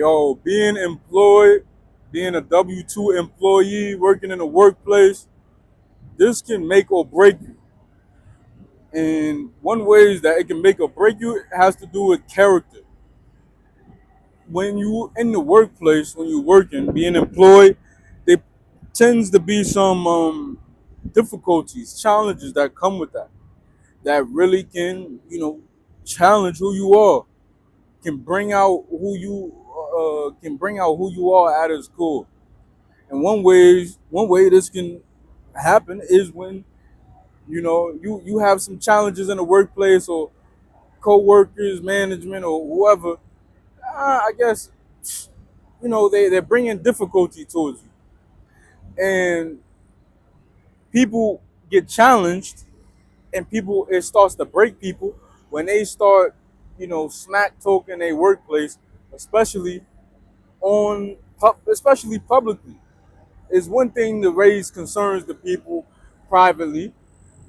Yo, being employed, being a W 2 employee, working in a workplace, this can make or break you. And one ways that it can make or break you has to do with character. When you in the workplace, when you're working, being employed, there tends to be some difficulties, challenges that come with that really can, challenge who you are, can bring out who you are at its core. And one way this can happen is when you have some challenges in the workplace or co-workers, management, or whoever. I guess they're bringing difficulty towards you, and people get challenged, and people it starts to break people when they start smack talking their workplace, especially especially publicly. It's one thing to raise concerns to people privately,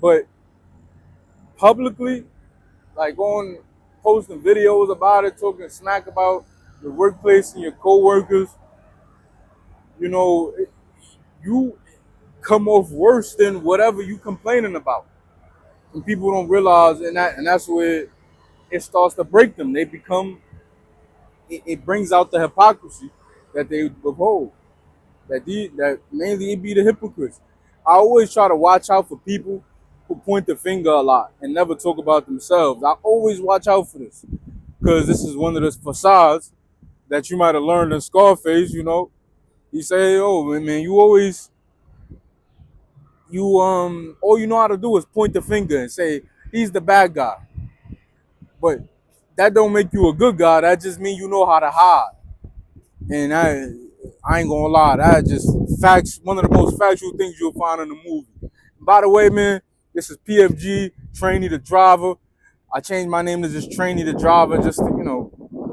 but publicly, like on posting videos about it, talking smack about the workplace and your coworkers, you know, you come off worse than whatever you complaining about. And people don't realize, and that's where it starts to break them. They become it brings out the hypocrisy that they withhold. That mainly it be the hypocrites. I always try to watch out for people who point the finger a lot and never talk about themselves. I always watch out for this because this is one of the facades that you might have learned in Scarface. He say, "Oh man, you always all you know how to do is point the finger and say he's the bad guy." But that don't make you a good guy. That just means you know how to hide. And I ain't gonna lie, that just facts. One of the most factual things you'll find in the movie. By the way, man, this is PFG, Trainee the Driver. I changed my name to just Trainee the Driver, just to,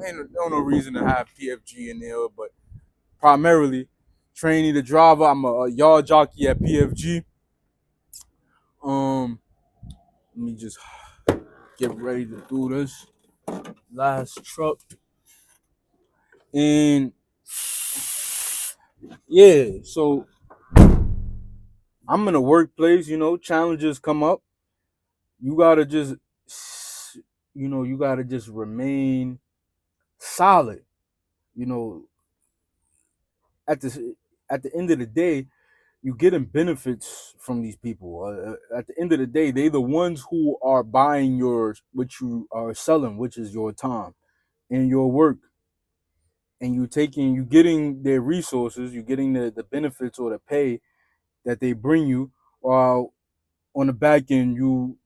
ain't no reason to have PFG in there, but primarily Trainee the Driver. I'm a yard jockey at PFG. Let me just get ready to do this last truck, and yeah, so I'm in a workplace. Challenges come up. You gotta just, remain solid. You know, at the at the end of the day, you getting benefits from these people. At the end of the day, they the ones who are buying what you are selling, which is your time and your work, and you getting their resources, you getting the benefits or the pay that they bring you, while on the back end you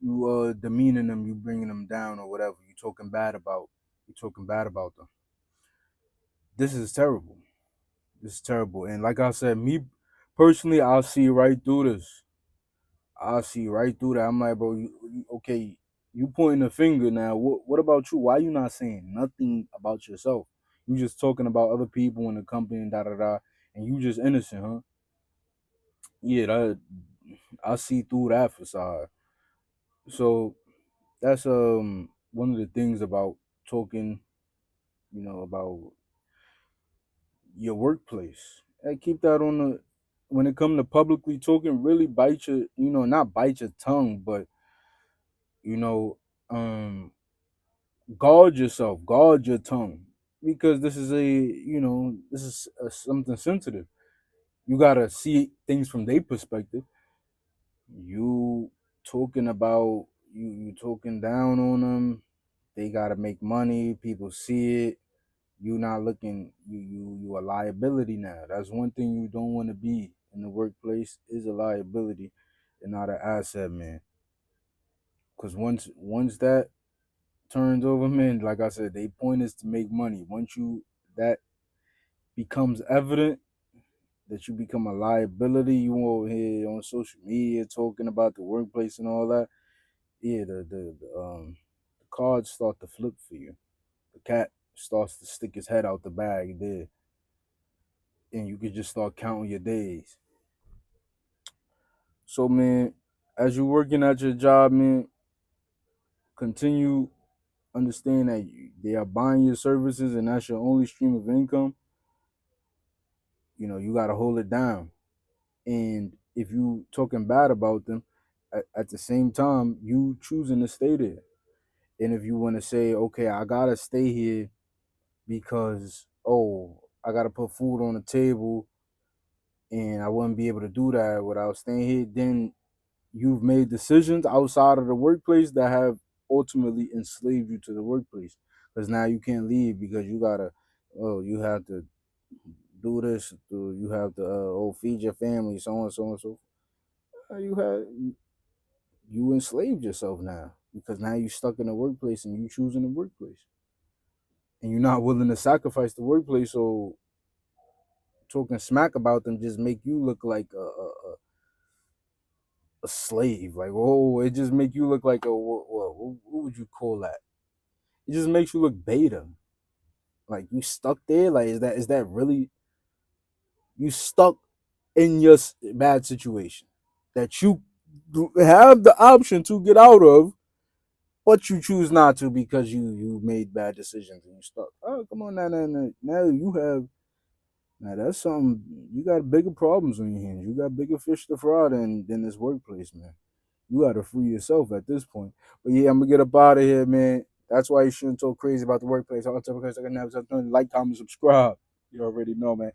demeaning them, you bringing them down or whatever, you talking bad about them. This is terrible. This is terrible. And like I said, me personally, I'll see right through this. I'll see right through that. I'm like, bro, okay, you pointing the finger now. What about you? Why you not saying nothing about yourself? You just talking about other people in the company and da da da, and you just innocent, huh? Yeah, I see through that facade. So that's one of the things about talking, about your workplace. And keep that on the when it comes to publicly talking, really bite your, not bite your tongue, but you know, um, guard yourself, guard your tongue, because this is something sensitive. You gotta see things from their perspective. You talking about you talking down on them. They gotta make money. People see it. You not looking. You a liability now. That's one thing you don't want to be in the workplace, is a liability and not an asset, man. Because once that turns over, man, like I said, they point is to make money. Once that becomes evident, that you become a liability, you over here on social media talking about the workplace and all that. Yeah, the cards start to flip for you. The cat starts to stick his head out the bag there, and you could just start counting your days. So, man, as you're working at your job, man, continue. understand that they are buying your services and that's your only stream of income, you got to hold it down. And if you talking bad about them, at the same time, you choosing to stay there. And if you want to say, okay, I gotta stay here because I gotta put food on the table, and I wouldn't be able to do that without staying here, then you've made decisions outside of the workplace that have ultimately enslaved you to the workplace. Because now you can't leave because you have to do this, you have to feed your family, so on, so on, so. You enslaved yourself now because now you're stuck in the workplace and you choosing the workplace, and you're not willing to sacrifice the workplace. So talking smack about them just make you look like a slave. Like, oh, it just make you look like what would you call that? It just makes you look beta. Like you stuck there. Like is that really you stuck in your bad situation that you have the option to get out of, but you choose not to because you made bad decisions and you stuck. Oh, come on, now you have now that's something. You got bigger problems on your hands. You got bigger fish to fry than this workplace, man. You got to free yourself at this point. But yeah, I'm gonna get up out of here, man. That's why you shouldn't talk crazy about the workplace. All the time because I can never like, comment, subscribe. You already know, man.